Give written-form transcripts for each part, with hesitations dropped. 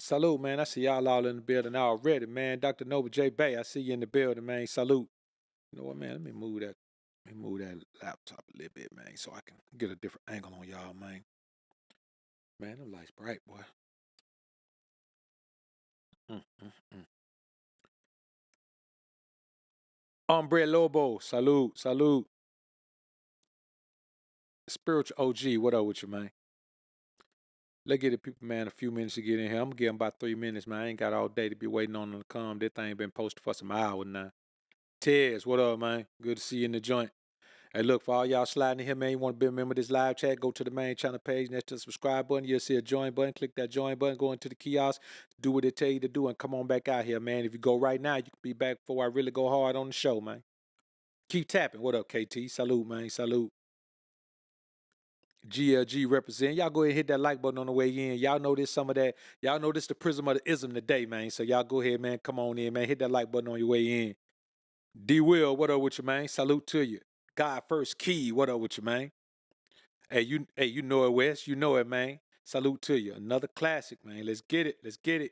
Salute, man. I see y'all all in the building already, man. Dr. Nova J. Bay, I see you in the building, man. Salute. You know what, man? Let me move that. Let me move that laptop a little bit, man, so I can get a different angle on y'all, man. Man, them lights bright, boy. Mm, mm, mm. Hombre Lobo, salute, salute. Spiritual OG, what up with you, man? Let's get the people, man, a few minutes to get in here. I'm gonna give them about 3 minutes, man. I ain't got all day to be waiting on them to come. This thing been posted for some hours now. Tez, what up, man? Good to see you in the joint. Hey, look, for all y'all sliding in here, man, you want to be a member of this live chat, go to the main channel page, next to the subscribe button, you'll see a join button. Click that join button, go into the kiosk, do what it tell you to do, and come on back out here, man. If you go right now, you can be back before I really go hard on the show, man. Keep tapping. What up, KT? Salute, man. Salute. GLG represent. Y'all go ahead and hit that like button on the way in. Y'all know this some of that. Y'all know this the prism of the ism today, man. So y'all go ahead, man. Come on in, man. Hit that like button on your way in. D Will, what up with you, man? Salute to you. God First Key, what up with you, man? Hey, you know it, Wes. You know it, man. Salute to you. Another classic, man. Let's get it. Let's get it.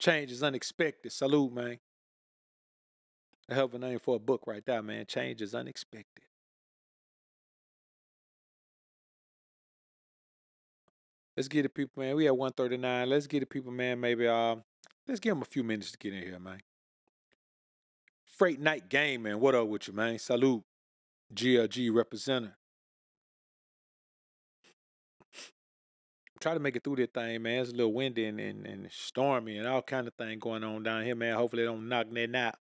Change is unexpected. Salute, man. A hell of a name for a book right there, man. Change is unexpected. Let's get it, people, man. We at 139. Let's get it, people, man. Maybe let's give them a few minutes to get in here, man. Freight Night Game, man. What up with you, man? Salute. GLG representative. Try to make it through this thing, man. It's a little windy and stormy and all kind of thing going on down here, man. Hopefully they don't knock that out.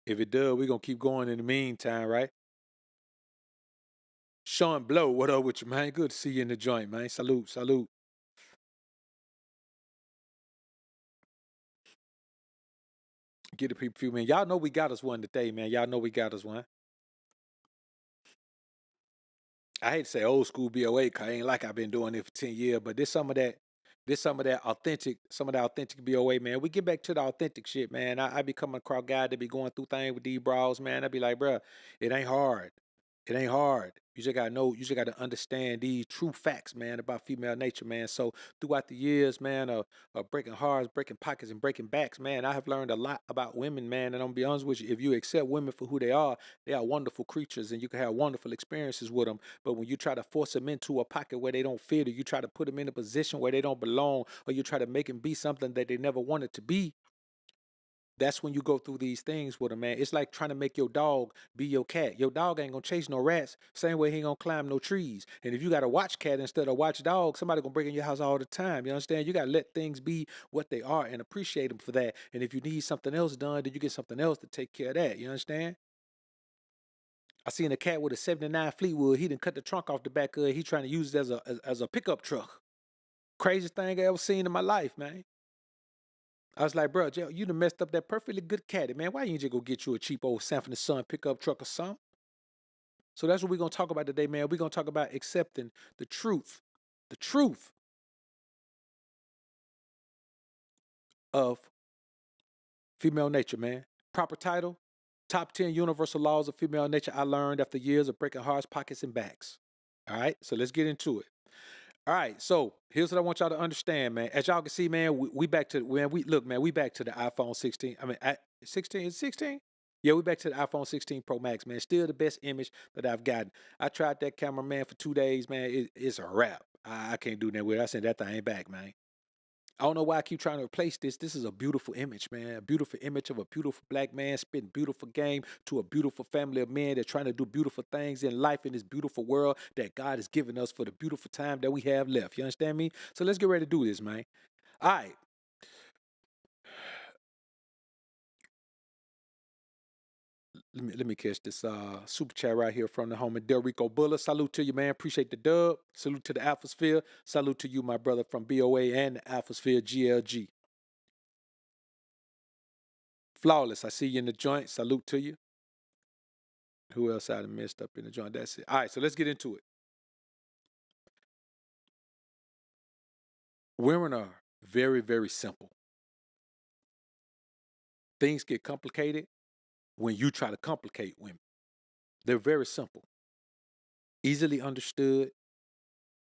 If it does, we're gonna keep going in the meantime, right? Sean Blow, what up with you, man? Good to see you in the joint, man. Salute, salute. Get the people few, man. Y'all know we got us one today, man. Y'all know we got us one. I hate to say old school BOA, cause I ain't like I've been doing it for 10 years, but there's some of that, some of that authentic BOA, man. We get back to the authentic shit, man. I be coming across guys that be going through things with these bras, man. I be like, bruh, it ain't hard. It ain't hard. You just gotta know, you just gotta understand these true facts, man, about female nature, man. So throughout the years, man, of breaking hearts, breaking pockets, and breaking backs, man, I have learned a lot about women, man. And I'm gonna be honest with you, if you accept women for who they are wonderful creatures, and you can have wonderful experiences with them. But when you try to force them into a pocket where they don't fit, or you try to put them in a position where they don't belong, or you try to make them be something that they never wanted to be, that's when you go through these things with a man. It's like trying to make your dog be your cat. Your dog ain't gonna chase no rats. Same way he ain't gonna climb no trees. And if you got a watch cat instead of watch dog, somebody gonna break in your house all the time. You understand? You gotta let things be what they are and appreciate them for that. And if you need something else done, then you get something else to take care of that. You understand? I seen a cat with a '79 Fleetwood. He didn't cut the trunk off the back of it. He trying to use it as a pickup truck. Craziest thing I ever seen in my life, man. I was like, bro, you done messed up that perfectly good caddy, man. Why you ain't just go get you a cheap old Sanford and Son pickup truck or something? So that's what we're gonna talk about today, man. We're gonna talk about accepting the truth of female nature, man. Proper title: Top 10 Universal Laws of Female Nature I learned after years of breaking hearts, pockets, and backs. All right, so let's get into it. All right, so here's what I want y'all to understand, man. As y'all can see, man, we back to when we look, man. We back to the iPhone 16. I mean, 16 is 16. Yeah, we back to the iPhone 16 Pro Max, man. Still the best image that I've gotten. I tried that camera, man, for 2 days, man. It's a wrap. I can't do that with it. I said that thing ain't back, man. I don't know why I keep trying to replace this. This is a beautiful image, man. A beautiful image of a beautiful black man spitting beautiful game to a beautiful family of men that trying to do beautiful things in life in this beautiful world that God has given us for the beautiful time that we have left. You understand me? So let's get ready to do this, man. All right. Let me catch this super chat right here from the homie Delrico Bulla. Salute to you, man. Appreciate the dub. Salute to the Alphasphere. Salute to you, my brother from BOA and the Alphasphere GLG. Flawless. I see you in the joint. Salute to you. Who else I done messed up in the joint? That's it. All right, so let's get into it. Women are very, very simple. Things get complicated when you try to complicate women. They're very simple, easily understood,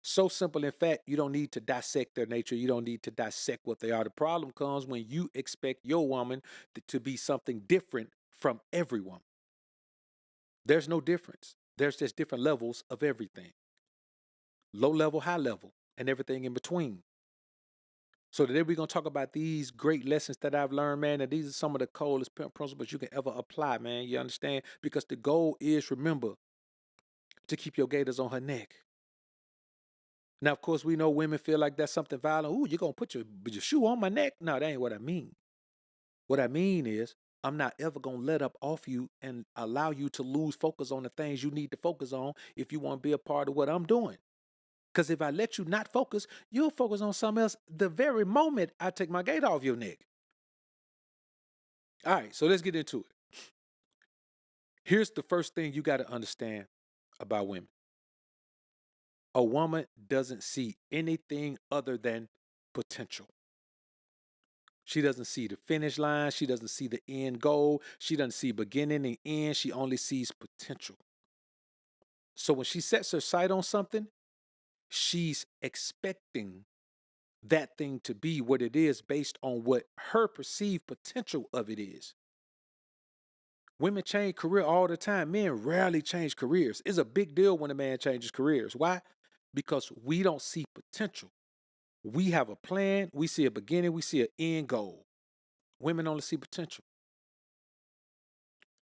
So simple, in fact, you don't need to dissect their nature. You don't need to dissect what they are. The problem comes when you expect your woman to be something different from everyone. There's no difference. There's just different levels of everything, low level, high level, and everything in between. So today we're going to talk about these great lessons that I've learned, man. And these are some of the coldest principles you can ever apply, man. You understand? Because the goal is, remember, to keep your gators on her neck. Now, of course, we know women feel like that's something violent. Ooh, you're going to put your shoe on my neck? No, that ain't what I mean. What I mean is, I'm not ever going to let up off you and allow you to lose focus on the things you need to focus on if you want to be a part of what I'm doing. Because if I let you not focus, you'll focus on something else the very moment I take my gate off your neck. All right, so let's get into it. Here's the first thing you got to understand about women. A woman doesn't see anything other than potential. She doesn't see the finish line. She doesn't see the end goal. She doesn't see beginning and end. She only sees potential. So when she sets her sight on something, she's expecting that thing to be what it is based on what her perceived potential of it is. Women change career all the time. Men rarely change careers. It's a big deal when a man changes careers. Why? Because we don't see potential. We have a plan. We see a beginning. We see an end goal. Women only see potential.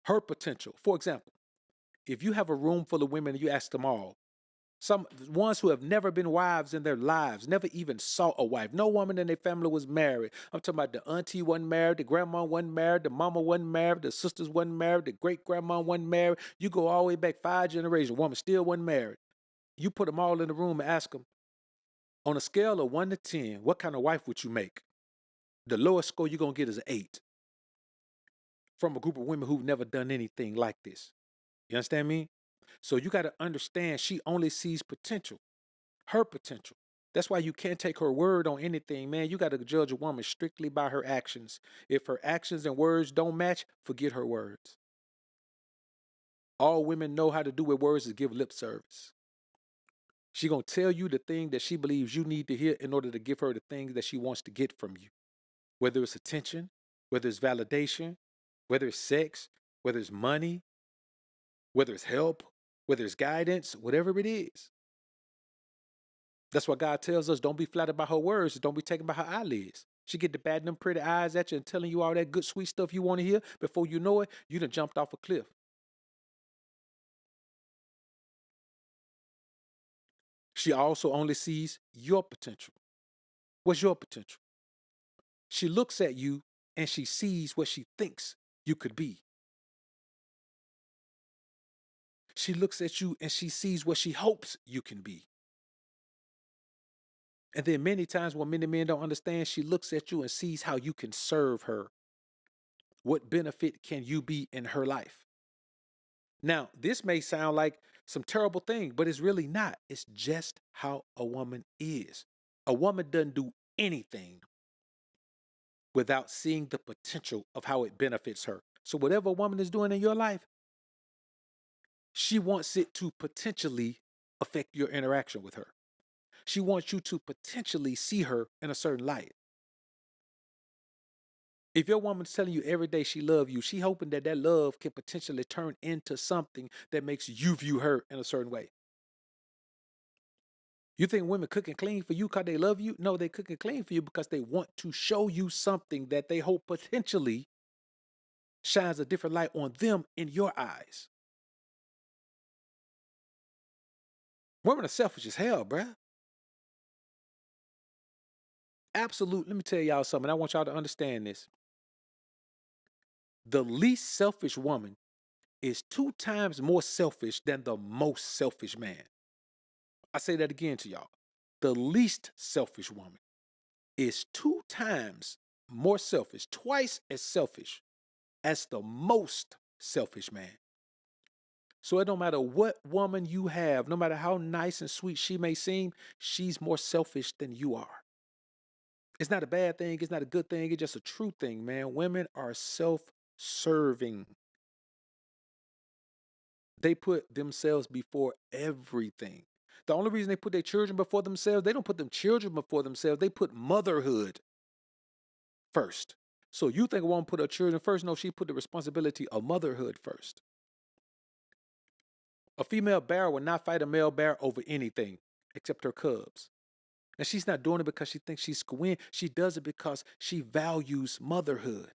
Her potential. For example, if you have a room full of women and you ask them all, some ones who have never been wives in their lives, never even saw a wife. No woman in their family was married. I'm talking about the auntie wasn't married, the grandma wasn't married, the mama wasn't married, the sisters wasn't married, the great grandma wasn't married. You go all the way back 5 generations, woman still wasn't married. You put them all in the room and ask them, on a scale of 1 to 10, what kind of wife would you make? The lowest score you're going to get is an 8 from a group of women who've never done anything like this. You understand me? So you got to understand she only sees potential. Her potential. That's why you can't take her word on anything, man. You got to judge a woman strictly by her actions. If her actions and words don't match, forget her words. All women know how to do with words is give lip service. She going to tell you the thing that she believes you need to hear in order to give her the things that she wants to get from you. Whether it's attention, whether it's validation, whether it's sex, whether it's money, whether it's help, whether it's guidance, whatever it is. That's why God tells us don't be flattered by her words, don't be taken by her eyelids. She get to batting them pretty eyes at you and telling you all that good, sweet stuff you want to hear. Before you know it, you done jumped off a cliff. She also only sees your potential. What's your potential? She looks at you and she sees what she thinks you could be. She looks at you and she sees what she hopes you can be. And then many times when many men don't understand, she looks at you and sees how you can serve her. What benefit can you be in her life? Now, this may sound like some terrible thing, but it's really not. It's just how a woman is. A woman doesn't do anything without seeing the potential of how it benefits her. So whatever a woman is doing in your life, she wants it to potentially affect your interaction with her. She wants you to potentially see her in a certain light. If your woman's telling you every day she loves you, she hoping that that love can potentially turn into something that makes you view her in a certain way. You think women cook and clean for you because they love you? No, they cook and clean for you because they want to show you something that they hope potentially shines a different light on them in your eyes. Women are selfish as hell, bruh. Absolute. Let me tell y'all something. I want y'all to understand this. The least selfish woman is 2 times more selfish than the most selfish man. I say that again to y'all. The least selfish woman is 2 times more selfish, twice as selfish as the most selfish man. So it don't matter what woman you have, no matter how nice and sweet she may seem, she's more selfish than you are. It's not a bad thing, it's not a good thing, it's just a true thing, man. Women are self-serving. They put themselves before everything. The only reason they put their children before themselves, they don't put them children before themselves. They put motherhood first. So you think a woman put her children first? No, she put the responsibility of motherhood first. A female bear will not fight a male bear over anything except her cubs. And she's not doing it because she thinks she's going. She does it because she values motherhood.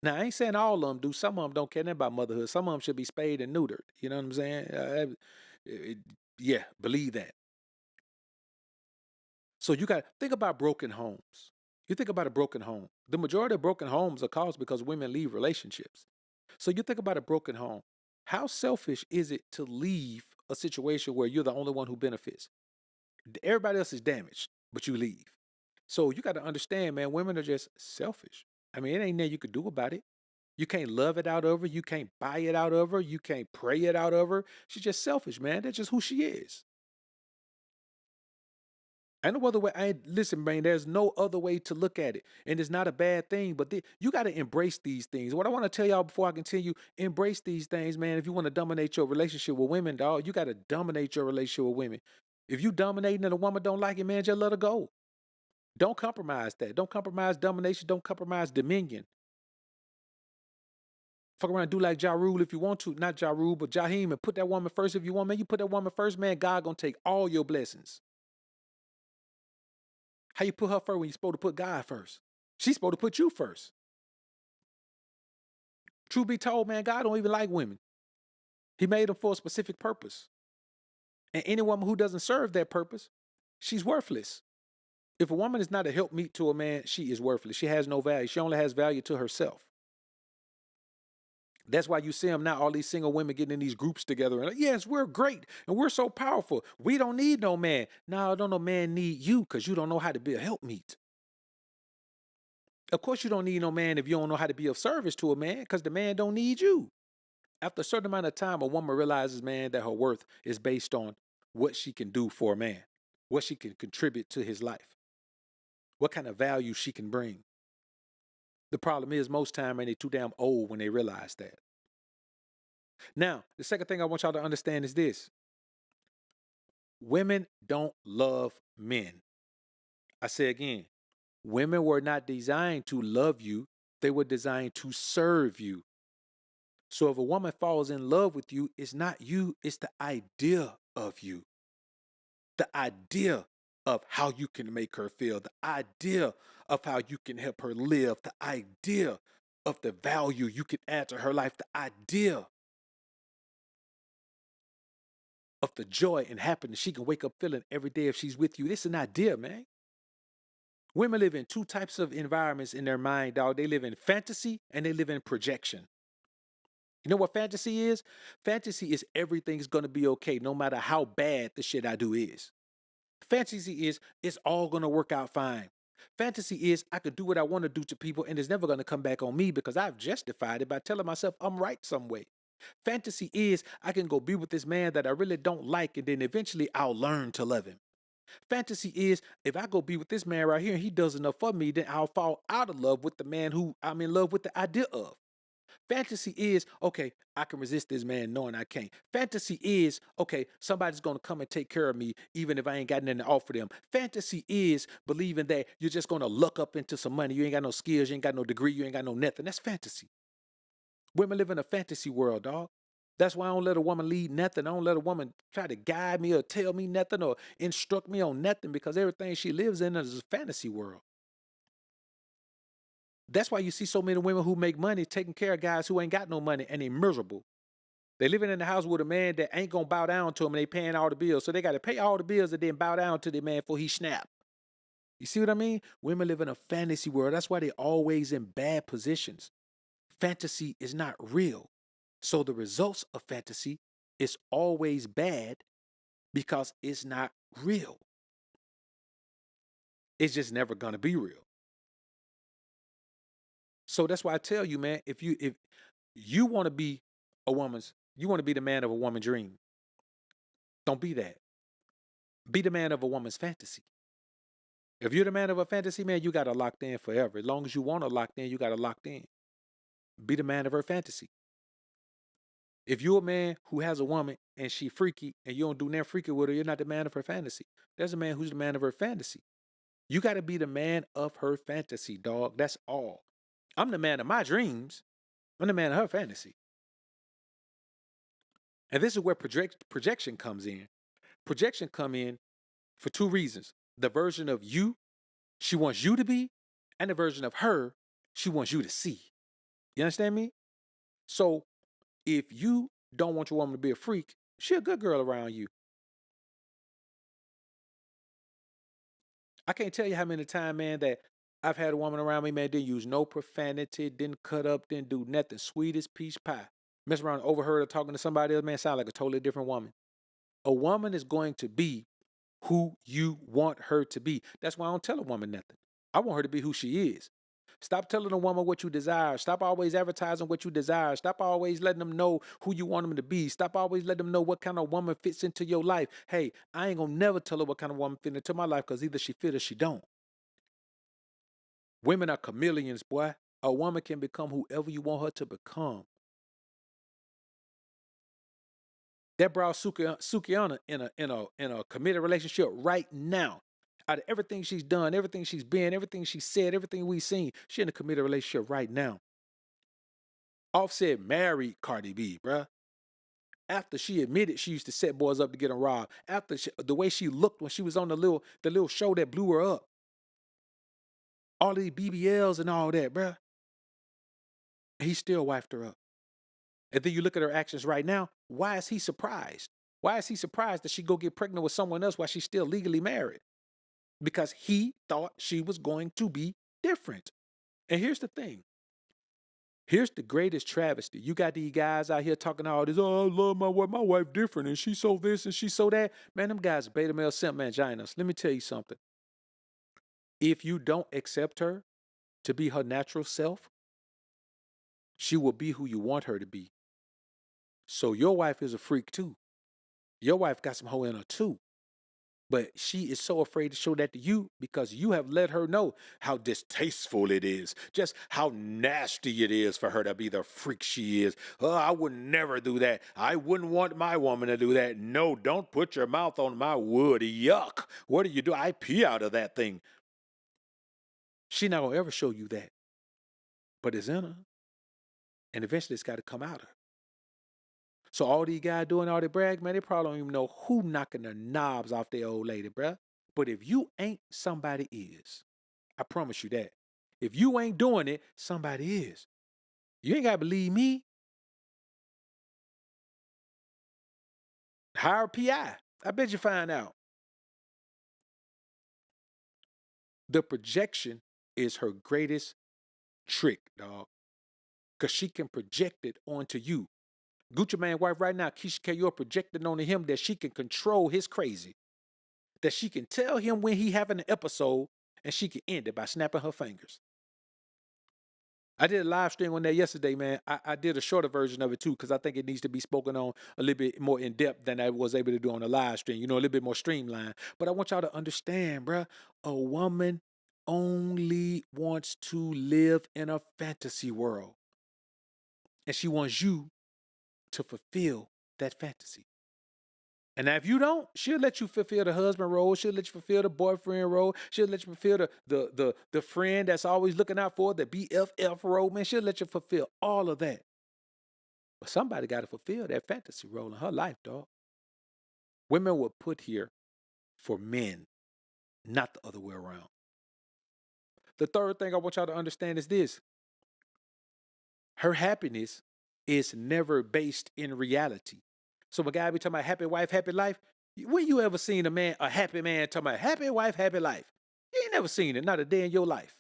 Now, I ain't saying all of them do. Some of them don't care nothing about motherhood. Some of them should be spayed and neutered. You know what I'm saying? Yeah, believe that. So you got to think about broken homes. You think about a broken home. The majority of broken homes are caused because women leave relationships. So you think about a broken home. How selfish is it to leave a situation where you're the only one who benefits? Everybody else is damaged, but you leave. So you got to understand, man, women are just selfish. I mean, it ain't nothing you could do about it. You can't love it out of her. You can't buy it out of her. You can't pray it out of her. She's just selfish, man. That's just who she is. I know other way. Listen, man. There's no other way to look at it, and it's not a bad thing. But you got to embrace these things. What I want to tell y'all before I continue, embrace these things, man. If you want to dominate your relationship with women, dog, you got to dominate your relationship with women. If you dominating and a woman don't like it, man, just let her go. Don't compromise that. Don't compromise domination. Don't compromise dominion. Fuck around and do like Ja Rule if you want to. Not Ja Rule, but Jaheim, and put that woman first if you want, man. You put that woman first, man, God gonna take all your blessings. How you put her first when you're supposed to put God first? She's supposed to put you first. Truth be told, man, God don't even like women. He made them for a specific purpose. And any woman who doesn't serve that purpose, she's worthless. If a woman is not a helpmeet to a man, she is worthless. She has no value. She only has value to herself. That's why you see them now, all these single women getting in these groups together. And like, yes, we're great and we're so powerful. We don't need no man. No, don't no man need you because you don't know how to be a helpmeet. Of course, you don't need no man if you don't know how to be of service to a man because the man don't need you. After a certain amount of time, a woman realizes, man, that her worth is based on what she can do for a man, what she can contribute to his life, what kind of value she can bring. The problem is most time, man, they're too damn old when they realize that. Now, the second thing I want y'all to understand is this. Women don't love men. I say again, women were not designed to love you. They were designed to serve you. So if a woman falls in love with you, it's not you, it's the idea of you. The idea of how you can make her feel, the idea of how you can help her live, the idea of the value you can add to her life, the idea of the joy and happiness she can wake up feeling every day if she's with you. This is an idea, man. Women live in two types of environments in their mind, dog. They live in fantasy and they live in projection. You know what fantasy is? Fantasy is everything's going to be okay no matter how bad the shit I do is. Fantasy is it's all going to work out fine. Fantasy is I could do what I want to do to people and it's never going to come back on me because I've justified it by telling myself I'm right some way. Fantasy is I can go be with this man that I really don't like and then eventually I'll learn to love him. Fantasy is if I go be with this man right here and he does enough for me, then I'll fall out of love with the man who I'm in love with the idea of. Fantasy is, okay, I can resist this man knowing I can't. Fantasy is, okay, somebody's going to come and take care of me even if I ain't got nothing to offer them. Fantasy is believing that you're just going to luck up into some money. You ain't got no skills, you ain't got no degree, you ain't got no nothing. That's fantasy. Women live in a fantasy world, dog. That's why I don't let a woman lead nothing. I don't let a woman try to guide me or tell me nothing or instruct me on nothing because everything she lives in is a fantasy world. That's why you see so many women who make money taking care of guys who ain't got no money and they miserable. They living in the house with a man that ain't gonna bow down to them and they paying all the bills. So they got to pay all the bills and then bow down to the man before he snap. You see what I mean? Women live in a fantasy world. That's why they always in bad positions. Fantasy is not real. So the results of fantasy is always bad because it's not real. It's just never gonna be real. So that's why I tell you, man, if you want to be you want to be the man of a woman's dream. Don't be that. Be the man of a woman's fantasy. If you're the man of a fantasy, man, you got to locked in forever. As long as you want to locked in, you got to locked in. Be the man of her fantasy. If you're a man who has a woman and she freaky and you don't do nothing freaky with her, you're not the man of her fantasy. There's a man who's the man of her fantasy. You got to be the man of her fantasy, dog. That's all. I'm the man of my dreams. I'm the man of her fantasy. And this is where projection comes in. Projection come in for two reasons. The version of you she wants you to be, and the version of her she wants you to see. You understand me? So if you don't want your woman to be a freak, she a good girl around you. I can't tell you how many times, man, that I've had a woman around me, man, didn't use no profanity, didn't cut up, didn't do nothing. Sweet as peach pie. Mess around, overheard her talking to somebody else, man, sound like a totally different woman. A woman is going to be who you want her to be. That's why I don't tell a woman nothing. I want her to be who she is. Stop telling a woman what you desire. Stop always advertising what you desire. Stop always letting them know who you want them to be. Stop always letting them know what kind of woman fits into your life. Hey, I ain't gonna never tell her what kind of woman fits into my life because either she fit or she don't. Women are chameleons, boy. A woman can become whoever you want her to become. That brought Sukiana in a committed relationship right now. Out of everything she's done, everything she's been, everything she said, everything we've seen, she in a committed relationship right now. Offset married Cardi B, bruh. After she admitted she used to set boys up to get them robbed. After the way she looked when she was on the little show that blew her up. All these BBLs and all that, bruh. He still wifed her up. And then you look at her actions right now. Why is he surprised? Why is he surprised that she go get pregnant with someone else while she's still legally married? Because he thought she was going to be different. And here's the thing. Here's the greatest travesty. You got these guys out here talking all this, oh, I love my wife different, and she so this and she so that. Man, them guys beta male simp manginas. Let me tell you something. If you don't accept her to be her natural self, she will be who you want her to be. So your wife is a freak too. Your wife got some hoe in her too. But she is so afraid to show that to you because you have let her know how distasteful it is, just how nasty it is for her to be the freak she is. Oh, I would never do that. I wouldn't want my woman to do that. No, don't put your mouth on my wood. Yuck. What do you do? I pee out of that thing. She not gonna ever show you that. But it's in her. And eventually it's got to come out of her. So all these guys doing all the brag, man, they probably don't even know who knocking the knobs off their old lady, bruh. But if you ain't, somebody is. I promise you that. If you ain't doing it, somebody is. You ain't got to believe me. Hire a PI. I bet you find out. The projection is her greatest trick, dog. Because she can project it onto you. Gucci Mane wife right now, Keisha K, you're projecting onto him that she can control his crazy. That she can tell him when he having an episode and she can end it by snapping her fingers. I did a live stream on that yesterday, man. I did a shorter version of it too, because I think it needs to be spoken on a little bit more in depth than I was able to do on the live stream. A little bit more streamlined. But I want y'all to understand, bruh, a woman only wants to live in a fantasy world. And she wants you to fulfill that fantasy. And now if you don't, she'll let you fulfill the husband role. She'll let you fulfill the boyfriend role. She'll let you fulfill the friend that's always looking out for the BFF role. Man, she'll let you fulfill all of that. But somebody got to fulfill that fantasy role in her life, dog. Women were put here for men, not the other way around. The third thing I want y'all to understand is this. Her happiness is never based in reality. So a guy be talking about happy wife, happy life. When you ever seen a happy man talking about happy wife, happy life? You ain't never seen it, not a day in your life.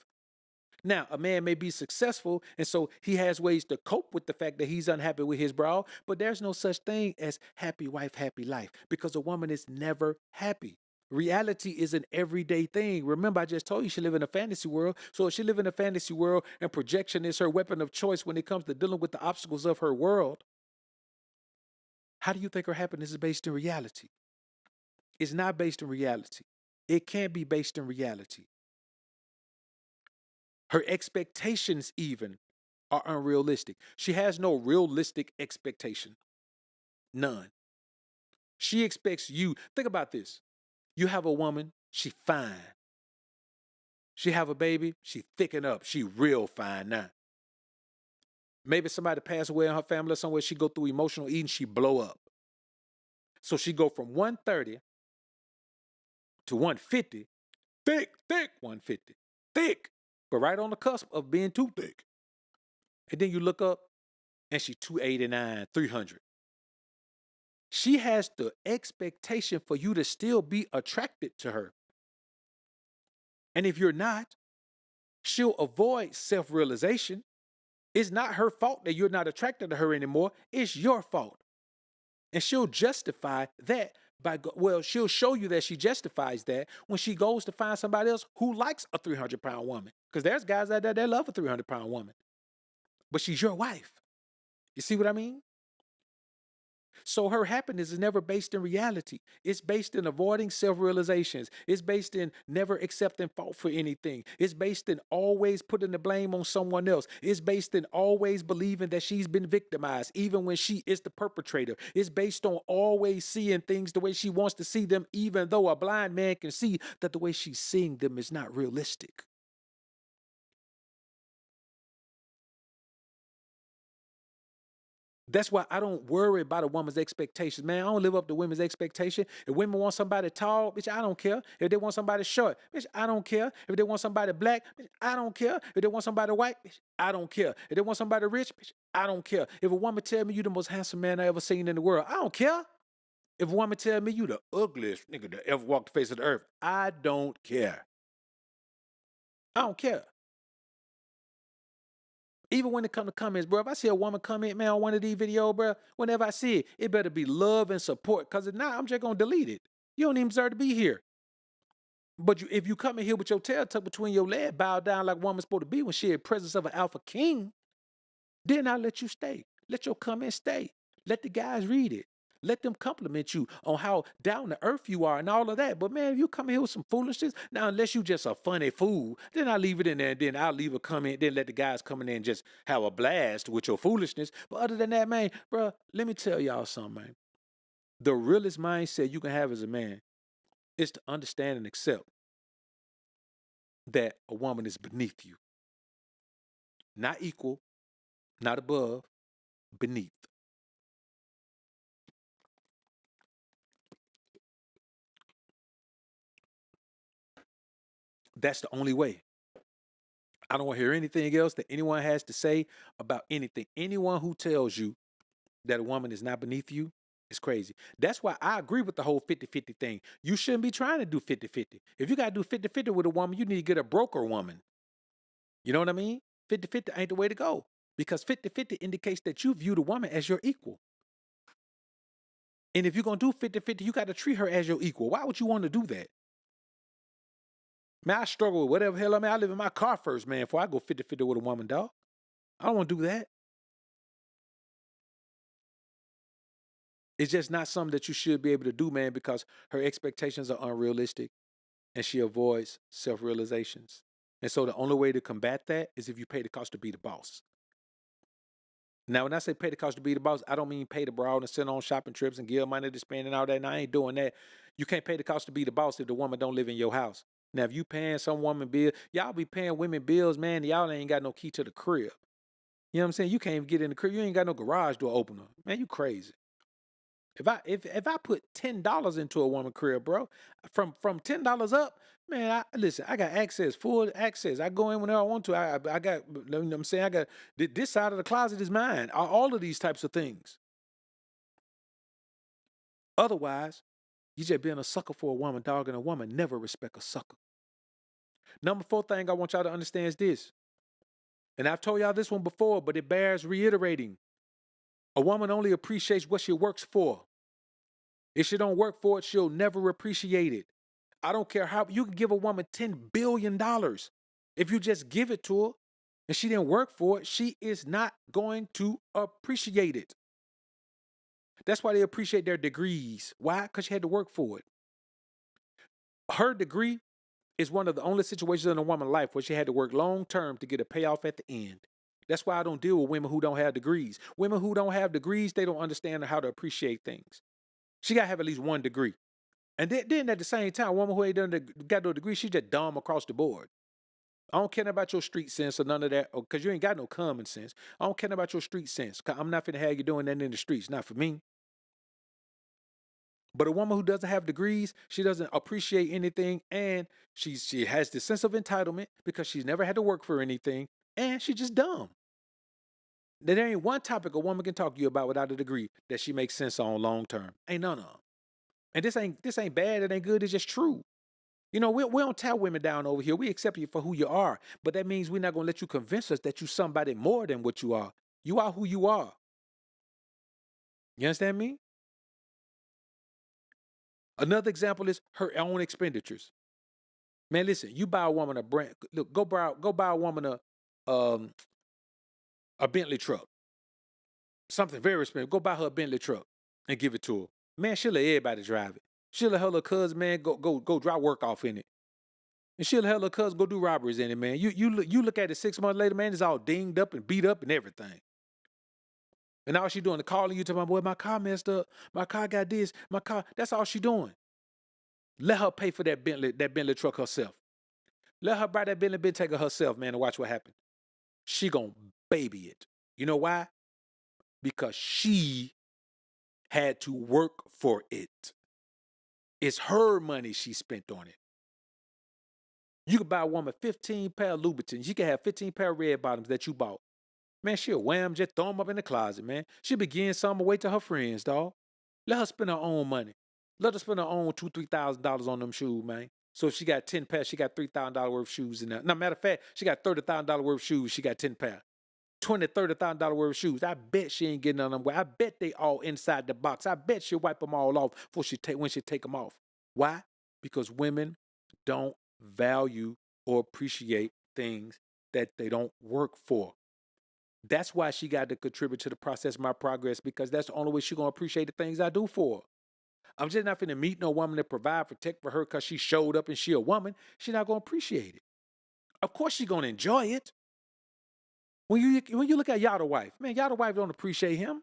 Now, a man may be successful, and so he has ways to cope with the fact that he's unhappy with his brow, but there's no such thing as happy wife, happy life, because a woman is never happy. Reality is an everyday thing. Remember, I just told you she live in a fantasy world. So if she live in a fantasy world and projection is her weapon of choice when it comes to dealing with the obstacles of her world, how do you think her happiness is based in reality? It's not based in reality. It can't be based in reality. Her expectations even are unrealistic. She has no realistic expectation. None. She expects you. Think about this. You have a woman, she fine. She have a baby, she thicken up. She real fine now. Maybe somebody pass away in her family or somewhere. She go through emotional eating, she blow up. So she go from 130 to 150, thick, 150, thick, but right on the cusp of being too thick. And then you look up and she 289, 300. She has the expectation for you to still be attracted to her. And if you're not, she'll avoid self-realization. It's not her fault that you're not attracted to her anymore. It's your fault. And she'll justify that she'll show you that she justifies that when she goes to find somebody else who likes a 300-pound woman. Because there's guys out there that love a 300-pound woman. But she's your wife. You see what I mean? So her happiness is never based in reality. It's based in avoiding self-realizations. It's based in never accepting fault for anything. It's based in always putting the blame on someone else. It's based in always believing that she's been victimized, even when she is the perpetrator. It's based on always seeing things the way she wants to see them, even though a blind man can see that the way she's seeing them is not realistic. That's why I don't worry about a woman's expectations, man. I don't live up to women's expectation. If women want somebody tall, bitch, I don't care. If they want somebody short, bitch, I don't care. If they want somebody black, bitch, I don't care. If they want somebody white, bitch, I don't care. If they want somebody rich, bitch, I don't care. If a woman tell me you the most handsome man I ever seen in the world, I don't care. If a woman tell me you the ugliest nigga that ever walked the face of the earth, I don't care. I don't care. Even when it comes to comments, bro, if I see a woman comment, man, on one of these videos, bro, whenever I see it, it better be love and support. Because if not, I'm just going to delete it. You don't even deserve to be here. But if you come in here with your tail tucked between your legs, bow down like a woman's supposed to be when she in presence of an alpha king, then I'll let you stay. Let your comment stay. Let the guys read it. Let them compliment you on how down to earth you are and all of that. But man, if you come here with some foolishness, now unless you just a funny fool, then I'll leave it in there and then I'll leave a comment, then let the guys come in there and just have a blast with your foolishness. But other than that, man, bro, let me tell y'all something, man. The realest mindset you can have as a man is to understand and accept that a woman is beneath you. Not equal, not above, beneath. That's the only way. I don't want to hear anything else that anyone has to say about anything. Anyone who tells you that a woman is not beneath you is crazy. That's why I agree with the whole 50-50 thing. You shouldn't be trying to do 50-50. If you got to do 50-50 with a woman, you need to get a broker woman. You know what I mean? 50-50 ain't the way to go because 50-50 indicates that you view the woman as your equal. And if you're going to do 50-50, you got to treat her as your equal. Why would you want to do that? Man, I struggle with whatever hell I mean. I live in my car first, man, before I go 50-50 with a woman, dog. I don't want to do that. It's just not something that you should be able to do, man, because her expectations are unrealistic and she avoids self-realizations. And so the only way to combat that is if you pay the cost to be the boss. Now, when I say pay the cost to be the boss, I don't mean pay to broad and send on shopping trips and give money to spend and all that. Now, I ain't doing that. You can't pay the cost to be the boss if the woman don't live in your house. Now, if you paying some woman bill, y'all be paying women bills, man, y'all ain't got no key to the crib. You know what I'm saying? You can't even get in the crib. You ain't got no garage door opener. Man, you crazy. If I put $10 into a woman crib, bro, from $10 up, man, listen, I got access, full access. I go in whenever I want to. I got, you know what I'm saying? I got this side of the closet is mine. All of these types of things. Otherwise, you just being a sucker for a woman, dog, and a woman never respect a sucker. Number 4 thing I want y'all to understand is this, and I've told y'all this one before, but it bears reiterating. A woman only appreciates what she works for. If she don't work for it, she'll never appreciate it. I don't care how you can give a woman $10 billion. If you just give it to her and she didn't work for it, she is not going to appreciate it. That's why they appreciate their degrees. Why? Because she had to work for it. Her degree is one of the only situations in a woman's life where she had to work long term to get a payoff at the end. That's why I don't deal with women who don't have degrees. Women who don't have degrees, they don't understand how to appreciate things. She gotta have at least one degree. And then at the same time, a woman who ain't got no degree, she just dumb across the board. I don't care about your street sense or none of that, because you ain't got no common sense. I don't care about your street sense, 'cause I'm not finna have you doing that in the streets, not for me. But a woman who doesn't have degrees, she doesn't appreciate anything, and she has this sense of entitlement because she's never had to work for anything, and she's just dumb. There ain't one topic a woman can talk to you about without a degree that she makes sense on long term. Ain't none of them. And this ain't bad, it ain't good, it's just true. We don't tell women down over here. We accept you for who you are, but that means we're not gonna let you convince us that you somebody more than what you are. You are who you are. You understand me? Another example is her own expenditures. Man, listen, you buy a woman a brand look, go buy a woman um a Bentley truck. Something very expensive. Go buy her a Bentley truck and give it to her. Man, she'll let everybody drive it. She'll let her little cousin, man, go drop work off in it. And she'll let her little cousin go do robberies in it, man. You look at it 6 months later, man, it's all dinged up and beat up and everything. And all she doing is calling you to my boy, my car messed up. My car got this. My car. That's all she doing. Let her pay for that Bentley truck herself. Let her buy that Bentley take herself, man, and watch what happens. She gonna baby it. You know why? Because she had to work for it. It's her money she spent on it. You could buy a woman 15 pair of Louboutins. You can have 15 pair of red bottoms that you bought. Man, she'll wham, just throw them up in the closet, man. She'll begin some away to her friends, dog. Let her spend her own money. Let her spend her own $2,000-$3,000 on them shoes, man. So if she got 10 pairs, she got $3,000 worth of shoes in there. No, matter of fact, she got $30,000 worth of shoes. She got 10 pairs. $20,000-$30,000 worth of shoes. I bet she ain't getting none of them. I bet they all inside the box. I bet she'll wipe them all off when she take them off. Why? Because women don't value or appreciate things that they don't work for. That's why she got to contribute to the process of my progress, because that's the only way she's going to appreciate the things I do for her. I'm just not finna meet no woman to provide, protect for her because she showed up and she a woman. She not going to appreciate it. Of course she going to enjoy it. When you look at Yada wife, man, Yada wife don't appreciate him.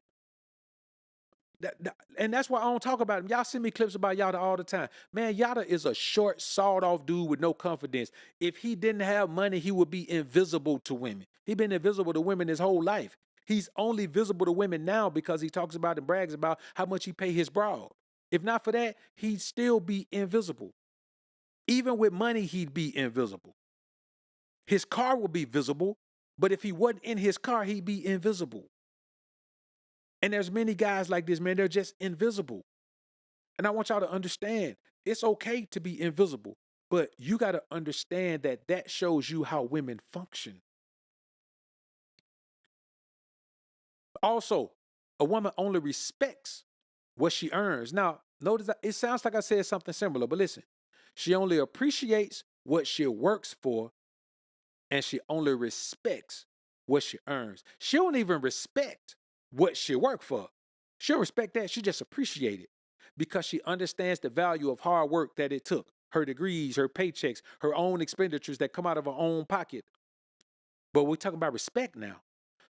And that's why I don't talk about him. Y'all send me clips about Yada all the time. Man, Yada is a short, sawed-off dude with no confidence. If he didn't have money, he would be invisible to women. He been invisible to women his whole life. He's only visible to women now because he talks about and brags about how much he pay his broad. If not for that, he'd still be invisible. Even with money, he'd be invisible. His car would be visible, but if he wasn't in his car, he'd be invisible. And there's many guys like this, man. They're just invisible. And I want y'all to understand, it's okay to be invisible, but you got to understand that shows you how women function. Also, a woman only respects what she earns. Now, notice that it sounds like I said something similar, but listen, she only appreciates what she works for, and she only respects what she earns. She don't even respect what she worked for. She'll respect that. She just appreciate it because she understands the value of hard work that it took. Her degrees, her paychecks, her own expenditures that come out of her own pocket. But we're talking about respect now.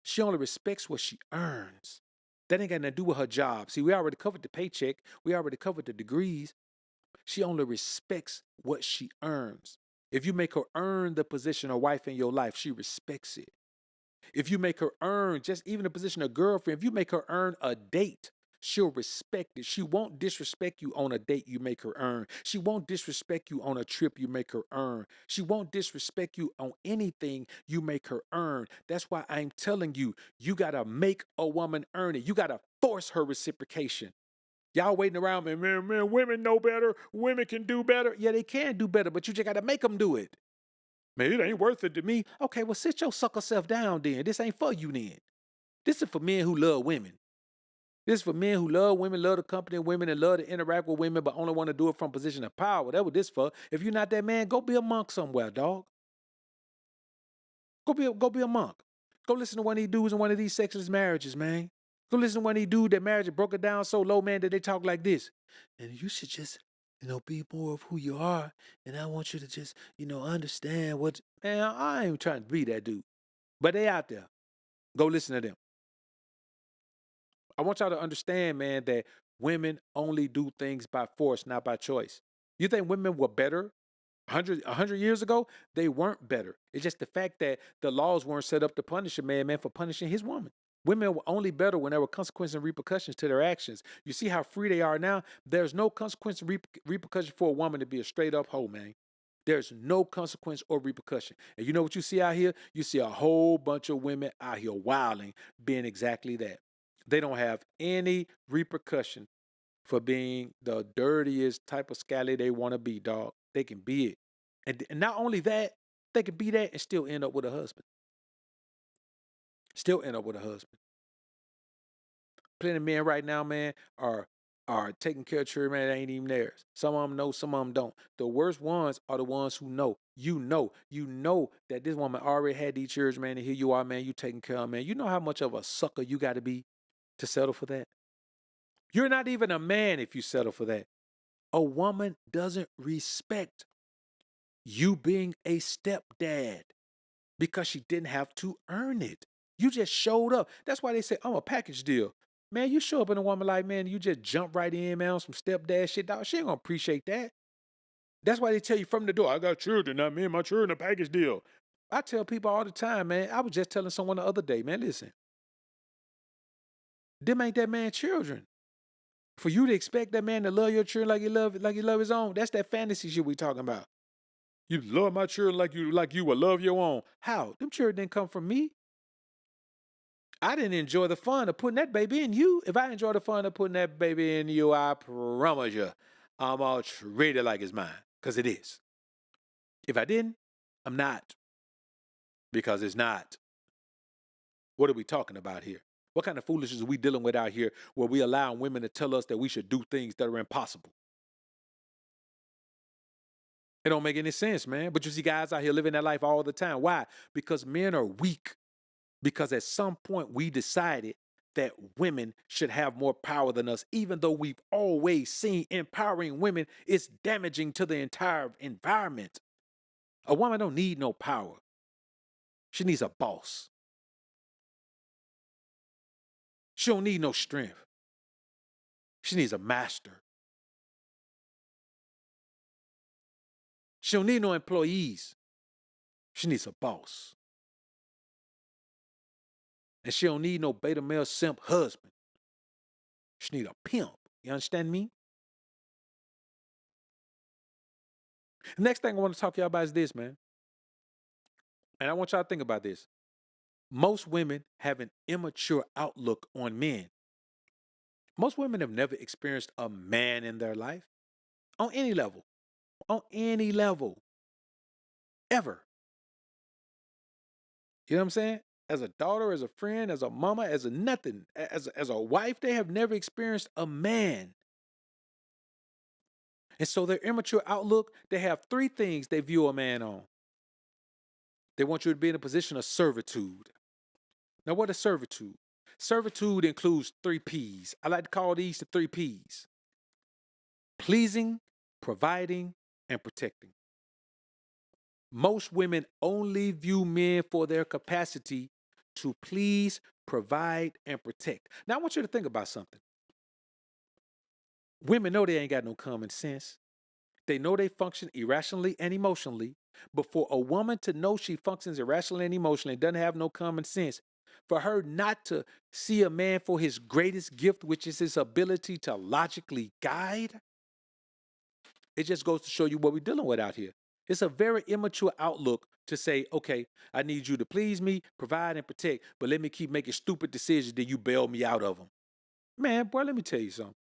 She only respects what she earns. That ain't got nothing to do with her job. See, we already covered the paycheck. We already covered the degrees. She only respects what she earns. If you make her earn the position of wife in your life, she respects it. If you make her earn just even the position of girlfriend, if you make her earn a date, she'll respect it. She won't disrespect you on a date you make her earn. She won't disrespect you on a trip you make her earn. She won't disrespect you on anything you make her earn. That's why I'm telling you, you got to make a woman earn it. You got to force her reciprocation. Y'all waiting around, man, women know better. Women can do better. Yeah, they can do better, but you just got to make them do it. Man, it ain't worth it to me. Okay, well, sit your sucker self down then. This ain't for you then. This is for men who love women. This is for men who love women, love the company of women, and love to interact with women, but only want to do it from a position of power. Whatever this for. If you're not that man, go be a monk somewhere, dog. Go be a monk. Go listen to one of these dudes in one of these sexless marriages, man. Go listen to one of these dudes that marriage broke it down so low, man, that they talk like this. And you should just, be more of who you are. And I want you to just, understand what. Man, I ain't trying to be that dude. But they out there. Go listen to them. I want y'all to understand, man, that women only do things by force, not by choice. You think women were better 100 years ago? They weren't better. It's just the fact that the laws weren't set up to punish a man for punishing his woman. Women were only better when there were consequences and repercussions to their actions. You see how free they are now? There's no consequence and repercussion for a woman to be a straight up hoe, man. There's no consequence or repercussion. And you know what you see out here? You see a whole bunch of women out here wilding, being exactly that. They don't have any repercussion for being the dirtiest type of scally they want to be, dog. They can be it. And not only that, they can be that and still end up with a husband. Still end up with a husband. Plenty of men right now, man, are taking care of children, man, that ain't even theirs. Some of them know, some of them don't. The worst ones are the ones who know. You know that this woman already had these children, man, and here you are, man, you taking care of them, man. You know how much of a sucker you got to be to settle for that? You're not even a man if you settle for that. A woman doesn't respect you being a stepdad because she didn't have to earn it. You just showed up. That's why they say, I'm a package deal. Man, you show up in a woman like, man, you just jump right in, man, on some stepdad shit, dog. She ain't gonna appreciate that. That's why they tell you from the door, I got children, not me and my children, a package deal. I tell people all the time, man. I was just telling someone the other day, man, listen, them ain't that man's children. For you to expect that man to love your children like he love his own, that's that fantasy shit we talking about. You love my children like you would love your own. How? Them children didn't come from me. I didn't enjoy the fun of putting that baby in you. If I enjoy the fun of putting that baby in you, I promise you, I'm all treat it like it's mine. Because it is. If I didn't, I'm not. Because it's not. What are we talking about here? What kind of foolishness are we dealing with out here where we allow women to tell us that we should do things that are impossible? It don't make any sense, man. But you see guys out here living that life all the time. Why? Because men are weak. Because at some point we decided that women should have more power than us, even though we've always seen empowering women is damaging to the entire environment. A woman don't need no power. She needs a boss. She don't need no strength. She needs a master. She don't need no employees. She needs a boss. And she don't need no beta male simp husband. She need a pimp. You understand me? The next thing I want to talk to y'all about is this, man. And I want y'all to think about this. Most women have an immature outlook on men. Most women have never experienced a man in their life on any level. On any level. Ever. You know what I'm saying? As a daughter, as a friend, as a mama, as a nothing, as a wife, they have never experienced a man. And so their immature outlook, they have three things they view a man on. They want you to be in a position of servitude. Now, what is servitude? Servitude includes three P's. I like to call these the three P's: pleasing, providing, and protecting. Most women only view men for their capacity to please, provide, and protect. Now, I want you to think about something. Women know they ain't got no common sense. They know they function irrationally and emotionally. But for a woman to know she functions irrationally and emotionally and doesn't have no common sense, for her not to see a man for his greatest gift, which is his ability to logically guide, it just goes to show you what we're dealing with out here. It's a very immature outlook to say, okay, I need you to please me, provide, and protect, but let me keep making stupid decisions that you bail me out of them. Man, boy, let me tell you something.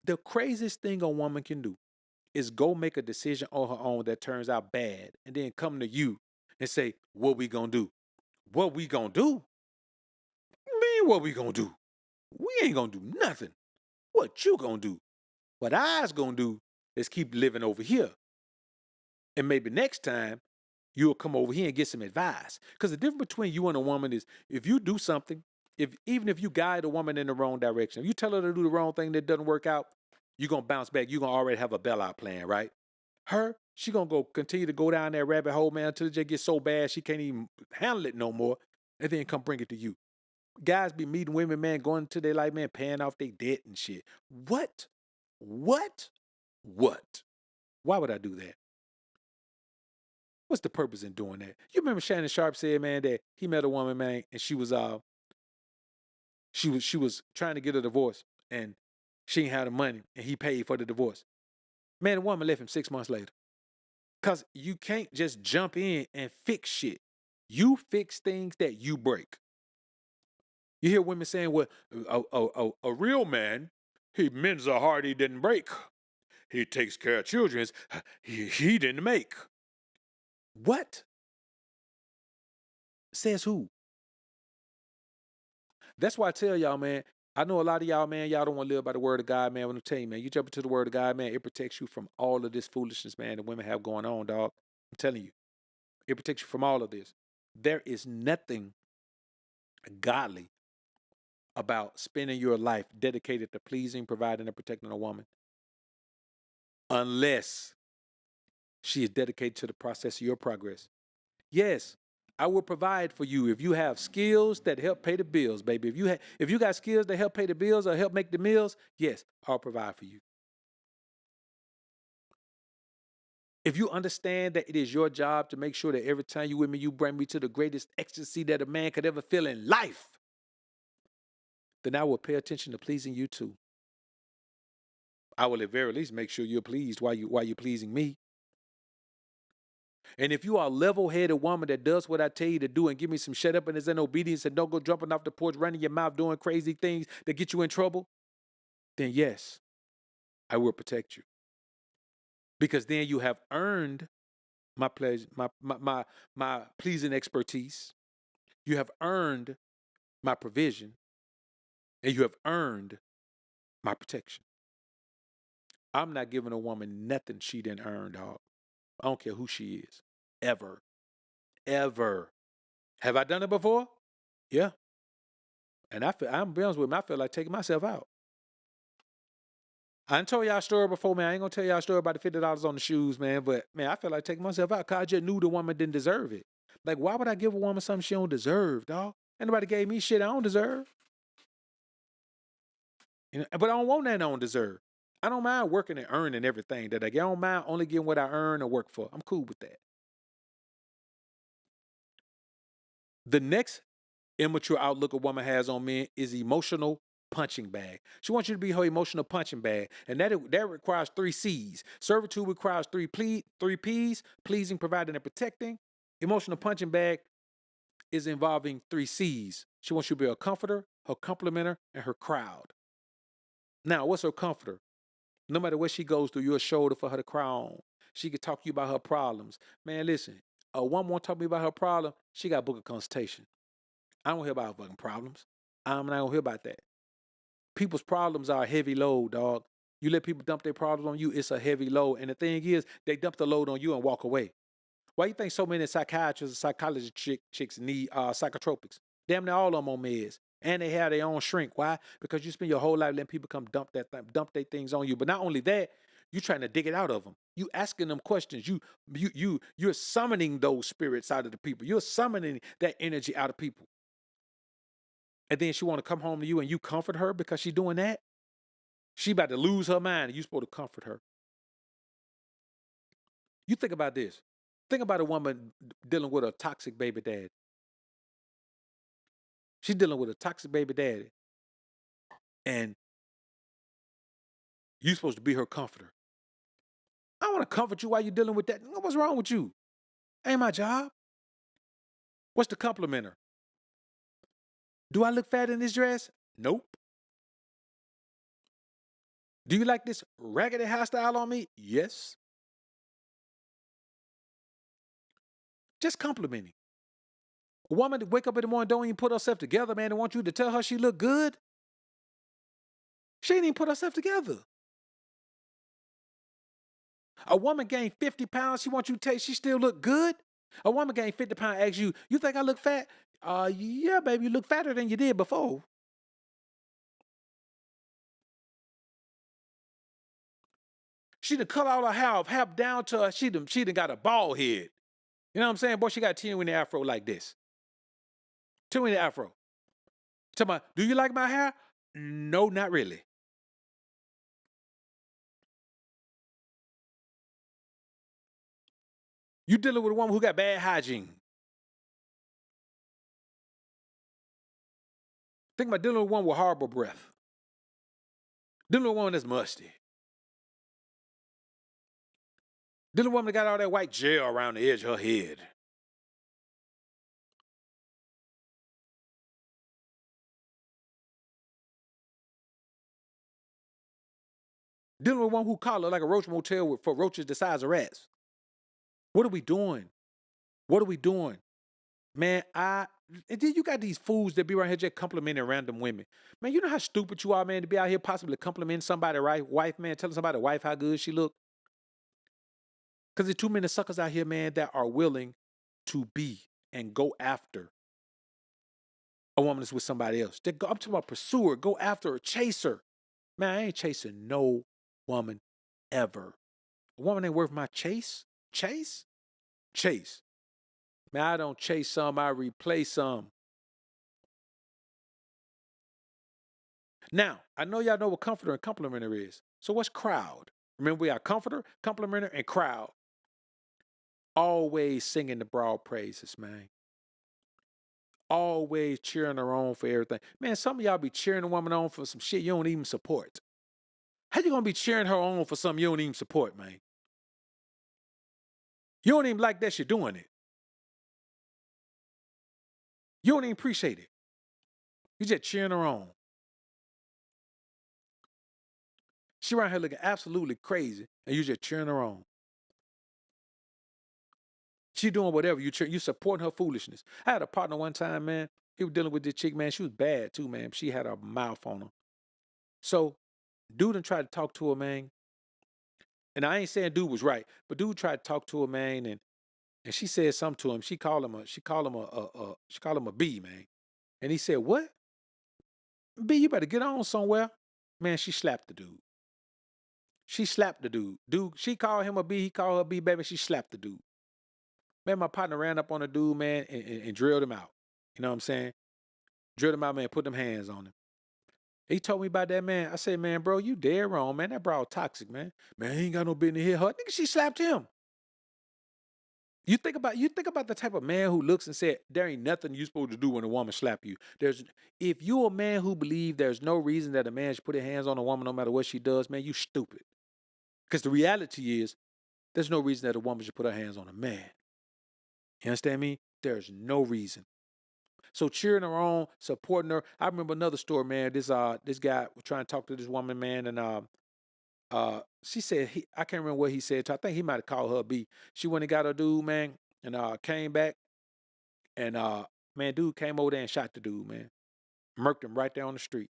The craziest thing a woman can do is go make a decision on her own that turns out bad and then come to you and say, what we gonna do? What we gonna do? Man, what we gonna do? We ain't gonna do nothing. What you gonna do? What I's gonna do is keep living over here. And maybe next time you'll come over here and get some advice. Because the difference between you and a woman is if you do something, even if you guide a woman in the wrong direction, if you tell her to do the wrong thing that doesn't work out, you're gonna bounce back. You're gonna already have a bailout plan, right? Her, she gonna go continue to go down that rabbit hole, man, until it just gets so bad she can't even handle it no more. and then come bring it to you. Guys be meeting women, man, going into their life, man, paying off their debt and shit. What? What? What? Why would I do that? What's the purpose in doing that? You remember Shannon Sharp said, man, that he met a woman, man, and she was trying to get a divorce, and she ain't had the money, and he paid for the divorce. Man, the woman left him 6 months later. Cause you can't just jump in and fix shit. You fix things that you break. You hear women saying, well, a real man, he mends a heart he didn't break. He takes care of children he didn't make. What? Says who? That's why I tell y'all, man, I know a lot of y'all, man, y'all don't want to live by the word of God, man. When I'm telling you, man, you jump into the word of God, man, it protects you from all of this foolishness, man, that women have going on, dog. I'm telling you, it protects you from all of this. There is nothing godly about spending your life dedicated to pleasing, providing, and protecting a woman unless she is dedicated to the process of your progress. Yes, I will provide for you if you have skills that help pay the bills, baby. If you got skills that help pay the bills or help make the meals, yes, I'll provide for you. If you understand that it is your job to make sure that every time you with me, you bring me to the greatest ecstasy that a man could ever feel in life, then I will pay attention to pleasing you too. I will at very least make sure you're pleased while you're pleasing me. And if you are a level-headed woman that does what I tell you to do and give me some shut up and is in obedience and don't go jumping off the porch, running your mouth, doing crazy things that get you in trouble, then yes, I will protect you. Because then you have earned my pleasure, my pleasing expertise. You have earned my provision, and you have earned my protection. I'm not giving a woman nothing she didn't earn, dog. I don't care who she is. Ever. Ever. Have I done it before? Yeah. And I'm be honest with me, I feel like taking myself out. I done told y'all a story before, man. I ain't gonna tell y'all a story about the $50 on the shoes, man. But man, I feel like taking myself out because I just knew the woman didn't deserve it. Like, why would I give a woman something she don't deserve, dog? Anybody gave me shit I don't deserve. You know, but I don't want that I don't deserve. I don't mind working and earning everything that I get. I don't mind only getting what I earn or work for. I'm cool with that. The next immature outlook a woman has on men is emotional punching bag. She wants you to be her emotional punching bag, and that requires 3 C's. Servitude requires three P's: pleasing, providing, and protecting. Emotional punching bag is involving 3 C's. She wants you to be her comforter, her complimenter, and her crowd. Now, what's her comforter? No matter what she goes through, you're a shoulder for her to cry on. She can talk to you about her problems. Man, listen, a woman won't talk to me about her problem, she got to book a consultation. I don't hear about her fucking problems. I'm not gonna hear about that. People's problems are a heavy load, dog. You let people dump their problems on you, it's a heavy load. And the thing is, they dump the load on you and walk away. Why you think so many psychiatrists and psychology chicks need psychotropics? Damn near all of them on meds. And they have their own shrink. Why? Because you spend your whole life letting people come dump their things on you. But not only that, you trying to dig it out of them. You asking them questions. You're summoning those spirits out of the people. You're summoning that energy out of people. And then she want to come home to you and you comfort her because she's doing that? She about to lose her mind and you supposed to comfort her. You think about this. Think about a woman dealing with a toxic baby daddy. She's dealing with a toxic baby daddy. And you supposed to be her comforter. I want to comfort you while you're dealing with that. What's wrong with you? Ain't my job. What's the complimenter? Do I look fat in this dress? Nope. Do you like this raggedy hairstyle on me? Yes. Just complimenting. A woman that wake up in the morning don't even put herself together, man, and want you to tell her she look good. She ain't even put herself together. A woman gained 50 pounds, she wants you to tell she still look good. A woman gained 50 pounds, asks you, you think I look fat? Yeah, baby, you look fatter than you did before. She done cut all her hair off, half down to her, she done got a bald head. You know what I'm saying? Boy, she got a 10 with the afro like this. Show me the afro. Tell me, do you like my hair? No, not really. You dealing with a woman who got bad hygiene. Think about dealing with one with horrible breath. Dealing with one that's musty. Dealing with a woman that got all that white gel around the edge of her head. Dealing with one who collar like a roach motel for roaches the size of rats. What are we doing? What are we doing? Man, and then you got these fools that be around here just complimenting random women. Man, you know how stupid you are, man, to be out here possibly complimenting somebody, right? Wife, man, telling somebody wife how good she look. Because there's too many suckers out here, man, that are willing to be and go after a woman that's with somebody else. I'm talking about pursue her, go after her, chase her. Man, I ain't chasing no woman ever. A woman ain't worth my chase. Chase? Chase. Man, I don't chase some, I replace some. Now, I know y'all know what comforter and complimenter is. So what's crowd? Remember, we are comforter, complimenter, and crowd. Always singing the broad praises, man. Always cheering her on for everything. Man, some of y'all be cheering a woman on for some shit you don't even support. How you gonna be cheering her on for something you don't even support, man? You don't even like that she's doing it. You don't even appreciate it. You just cheering her on. She around here looking absolutely crazy, and you just cheering her on. She doing whatever you supporting her foolishness. I had a partner one time, man. He was dealing with this chick, man. She was bad too, man. She had a mouth on her. So, dude done tried to talk to her, man. And I ain't saying dude was right, but dude tried to talk to her, man, and she said something to him. She called him a B, man. And he said, "What? B, you better get on somewhere." Man, she slapped the dude. She slapped the dude. She called him a B, he called her B, baby. She slapped the dude. Man, my partner ran up on the dude, man, and drilled him out. You know what I'm saying? Drilled him out, man, put them hands on him. He told me about that, man. I said, man, bro, you dead wrong, man. That bro toxic, man. Man, he ain't got no business here. Her nigga, she slapped him. You think about the type of man who looks and said, there ain't nothing you supposed to do when a woman slap you. If you a man who believe there's no reason that a man should put his hands on a woman no matter what she does, man, you stupid. Because the reality is, there's no reason that a woman should put her hands on a man. You understand me? There's no reason. So cheering her on, supporting her. I remember another story, man. This guy was trying to talk to this woman, man, and she said I can't remember what he said. I think he might have called her B. She went and got her dude, man, and came back, and man, dude came over there and shot the dude, man. Murked him right there on the street.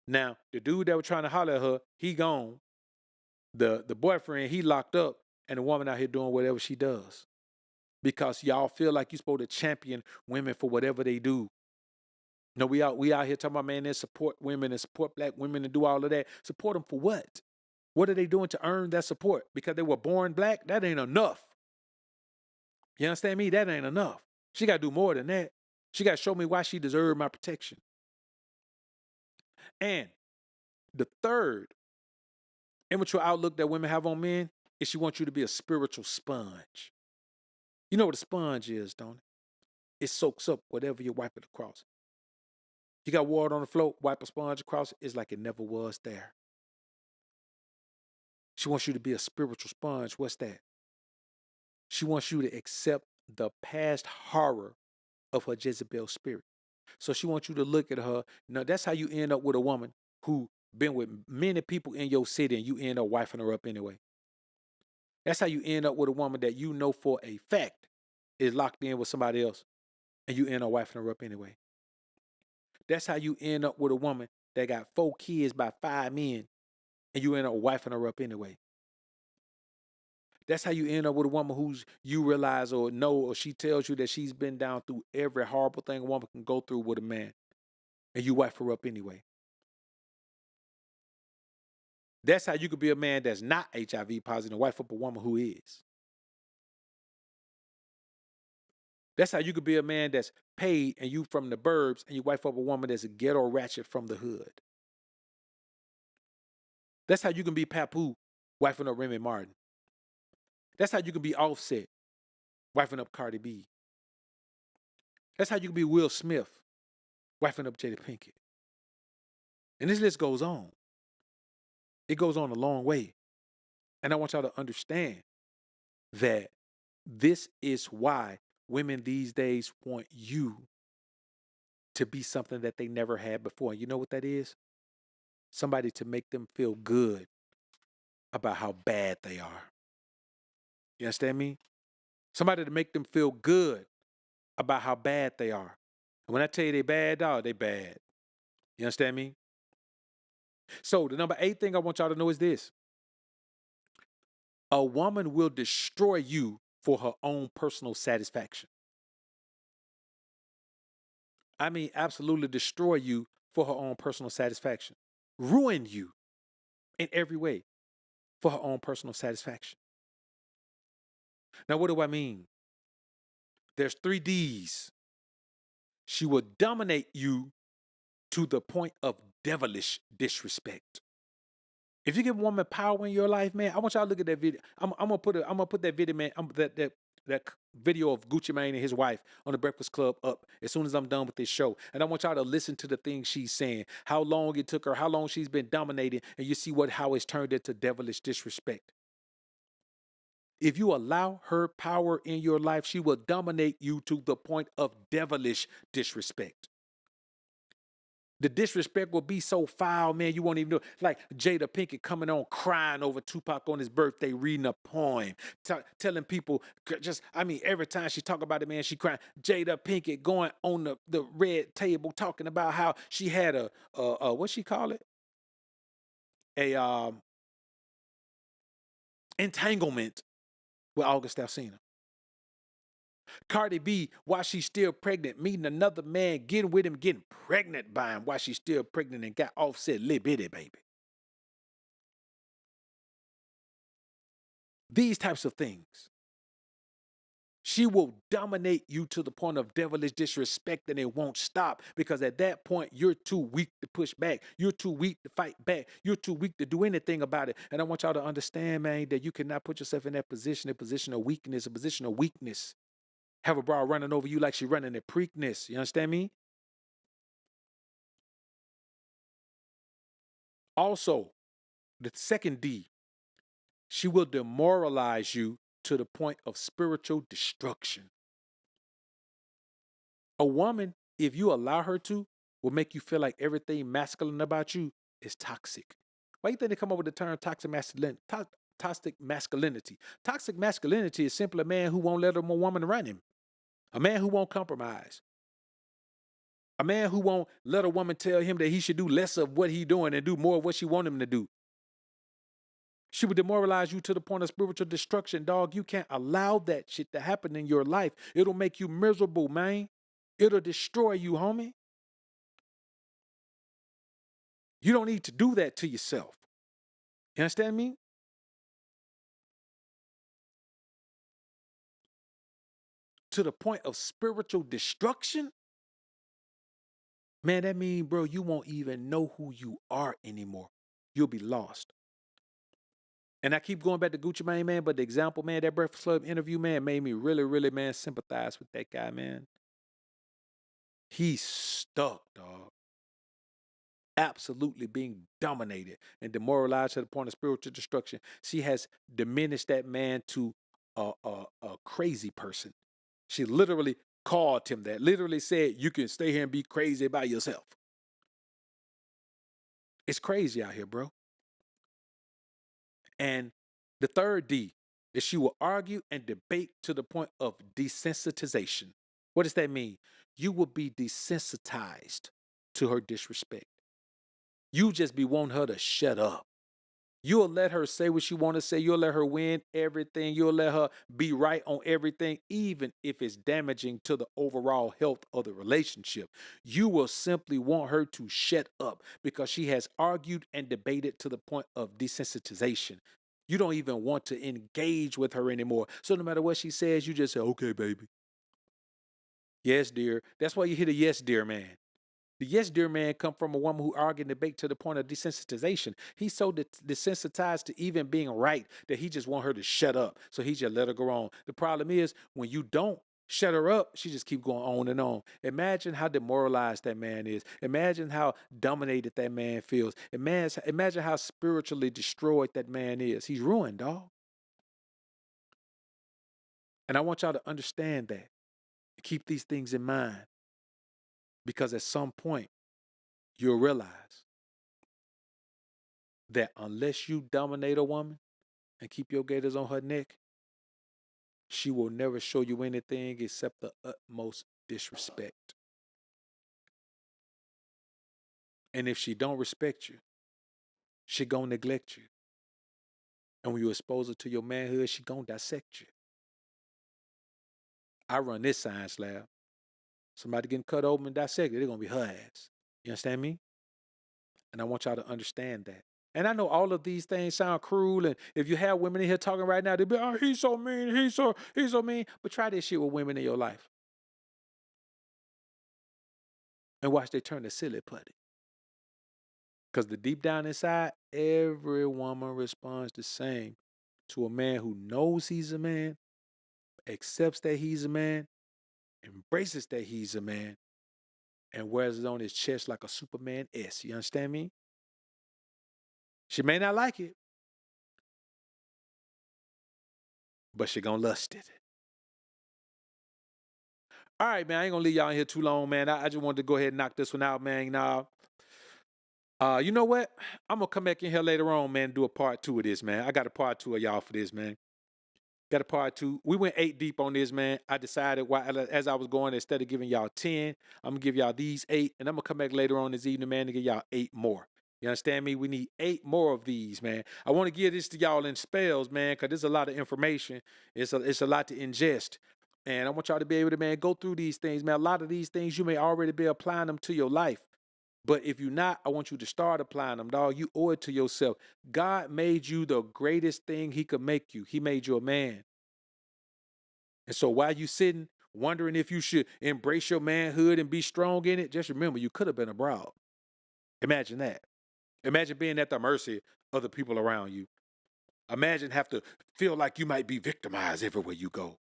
Now, the dude that was trying to holler at her, he gone. The boyfriend, he locked up, and the woman out here doing whatever she does. Because y'all feel like you're supposed to champion women for whatever they do. No, we out here talking about, man, they support women and support black women and do all of that. Support them for what? What are they doing to earn that support? Because they were born black? That ain't enough. You understand me? That ain't enough. She got to do more than that. She got to show me why she deserved my protection. And the third immature outlook that women have on men is she wants you to be a spiritual sponge. You know what a sponge is, don't it? It soaks up whatever you wipe it across. You got water on the floor, wipe a sponge across it, it's like it never was there. She wants you to be a spiritual sponge. What's that? She wants you to accept the past horror of her Jezebel spirit. So she wants you to look at her. Now, that's how you end up with a woman who been with many people in your city and you end up wifing her up anyway. That's how you end up with a woman that you know for a fact is locked in with somebody else and you end up wifing her up anyway. That's how you end up with a woman that got 4 kids by 5 men and you end up wifing her up anyway. That's how you end up with a woman who's you realize or know or she tells you that she's been down through every horrible thing a woman can go through with a man and you wife her up anyway. That's how you could be a man that's not HIV positive and wife up a woman who is. That's how you could be a man that's paid and you from the burbs and you wife up a woman that's a ghetto ratchet from the hood. That's how you can be Papu wifing up Remy Martin. That's how you can be Offset wifing up Cardi B. That's how you can be Will Smith wifing up Jada Pinkett. And this list goes on. It goes on a long way. And I want y'all to understand that this is why women these days want you to be something that they never had before. You know what that is? Somebody to make them feel good about how bad they are. You understand me? Somebody to make them feel good about how bad they are. And when I tell you they bad, dog, they bad. You understand me? So the number 8 thing I want y'all to know is this. A woman will destroy you for her own personal satisfaction. I mean, absolutely destroy you for her own personal satisfaction. Ruin you in every way for her own personal satisfaction. Now, what do I mean? There's 3 D's. She will dominate you to the point of devilish disrespect. If you give a woman power in your life, man, I want y'all to look at that video. I'm gonna put that video, man. That video of Gucci Mane and his wife on the Breakfast Club up as soon as I'm done with this show. And I want y'all to listen to the things she's saying, how long it took her, how long she's been dominating, and you see how it's turned into devilish disrespect. If you allow her power in your life, she will dominate you to the point of devilish disrespect. The disrespect will be so foul, man, you won't even know. Like Jada Pinkett coming on crying over Tupac on his birthday, reading a poem, telling people, every time she talk about it, man, she crying. Jada Pinkett going on the red table talking about how she had a what she call it? A entanglement with August Alsina. Cardi B, while she's still pregnant, meeting another man, getting with him, getting pregnant by him while she's still pregnant and got Offset little bitty baby. These types of things. She will dominate you to the point of devilish disrespect and it won't stop because at that point, you're too weak to push back. You're too weak to fight back. You're too weak to do anything about it. And I want y'all to understand, man, that you cannot put yourself in that position, a position of weakness. Have a bra running over you like she running at Preakness. You understand me? Also, the 2nd D, she will demoralize you to the point of spiritual destruction. A woman, if you allow her to, will make you feel like everything masculine about you is toxic. Why do you think they come up with the term toxic masculinity? Toxic masculinity. Toxic masculinity is simply a man who won't let a woman run him. A man who won't compromise. A man who won't let a woman tell him that he should do less of what he's doing and do more of what she wants him to do. She will demoralize you to the point of spiritual destruction, dog. You can't allow that shit to happen in your life. It'll make you miserable, man. It'll destroy you, homie. You don't need to do that to yourself. You understand me? To the point of spiritual destruction? Man, that means, bro, you won't even know who you are anymore. You'll be lost. And I keep going back to Gucci Mane, man, but the example, man, that Breakfast Club interview, man, made me really, really, man, sympathize with that guy, man. He's stuck, dog. Absolutely being dominated and demoralized to the point of spiritual destruction. She has diminished that man to a crazy person. She literally called him that, literally said, you can stay here and be crazy by yourself. It's crazy out here, bro. And the 3rd D is she will argue and debate to the point of desensitization. What does that mean? You will be desensitized to her disrespect. You just be wanting her to shut up. You'll let her say what she want to say. You'll let her win everything. You'll let her be right on everything, even if it's damaging to the overall health of the relationship. You will simply want her to shut up because she has argued and debated to the point of desensitization. You don't even want to engage with her anymore. So no matter what she says, you just say, okay, baby. Yes, dear. That's why you hear the yes, dear man. The yes, dear man come from a woman who argued and debate to the point of desensitization. He's so desensitized to even being right that he just want her to shut up. So he just let her go on. The problem is when you don't shut her up, she just keep going on and on. Imagine how demoralized that man is. Imagine how dominated that man feels. Imagine how spiritually destroyed that man is. He's ruined, dog. And I want y'all to understand that. Keep these things in mind because at some point you'll realize that unless you dominate a woman and keep your gators on her neck, she will never show you anything except the utmost disrespect. And if she don't respect you, she gonna neglect you. And when you expose her to your manhood, she gonna dissect you. I run this science lab. Somebody getting cut open and dissected, they're gonna be her ass. You understand me? And I want y'all to understand that. And I know all of these things sound cruel. And if you have women in here talking right now, they'll be, oh, he's so mean, he's so mean. But try this shit with women in your life. And watch they turn to silly putty. Because the deep down inside, every woman responds the same to a man who knows he's a man, accepts that he's a man, embraces that he's a man, and wears it on his chest like a Superman S. You understand me? She may not like it, but she gonna lust it. All right, man. I ain't gonna leave y'all in here too long, man. I just wanted to go ahead and knock this one out, man. Now, you know what? I'm gonna come back in here later on, man, and do a part two of this, man. I got a part two of y'all for this, man. Got a part two. We went 8 deep on this, man. I decided as I was going, instead of giving y'all 10, I'm gonna give y'all these 8, and I'm gonna come back later on this evening, man, to give y'all 8 more. You understand me? We need 8 more of these, man. I want to give this to y'all in spells, man, because there's a lot of information. It's a lot to ingest. And I want y'all to be able to, man, go through these things, man. A lot of these things you may already be applying them to your life. But if you're not, I want you to start applying them, dog. You owe it to yourself. God made you the greatest thing he could make you. He made you a man. And so while you sitting wondering if you should embrace your manhood and be strong in it, just remember you could have been a broad. Imagine that. Imagine being at the mercy of the people around you. Imagine have to feel like you might be victimized everywhere you go.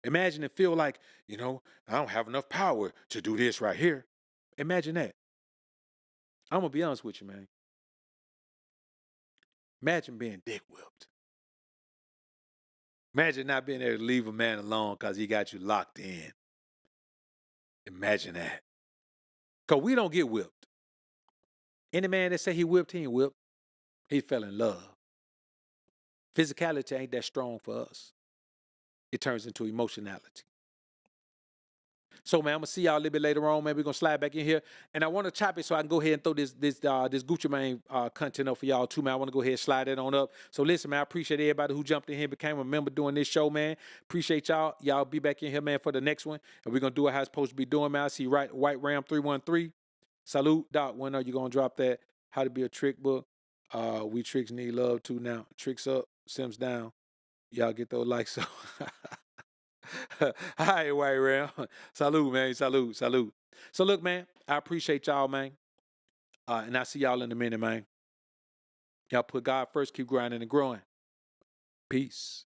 Imagine and feel like, I don't have enough power to do this right here. Imagine that. I'm gonna be honest with you, man. Imagine being dick whipped. Imagine not being able to leave a man alone because he got you locked in. Imagine that. Because we don't get whipped. Any man that say he whipped, he ain't whipped. He fell in love. Physicality ain't that strong for us. It turns into emotionality. So, man, I'm gonna see y'all a little bit later on. Man, we're gonna slide back in here, and I want to chop it so I can go ahead and throw this Gucci Mane content up for y'all too, man. I want to go ahead and slide it on up. So, listen, man, I appreciate everybody who jumped in here, became a member doing this show, man. Appreciate y'all. Y'all be back in here, man, for the next one, and we're gonna do it how it's supposed to be doing, man. I see White Ram 313. Salute, Doc. When are you gonna drop that? How to be a trick book? We tricks need love too now. Tricks up, Sims down. Y'all get those likes up. Hi, White Ram. Salute, man. Salute, salute. So look, man, I appreciate y'all, man. And I see y'all in a minute, man. Y'all put God first, keep grinding and growing. Peace.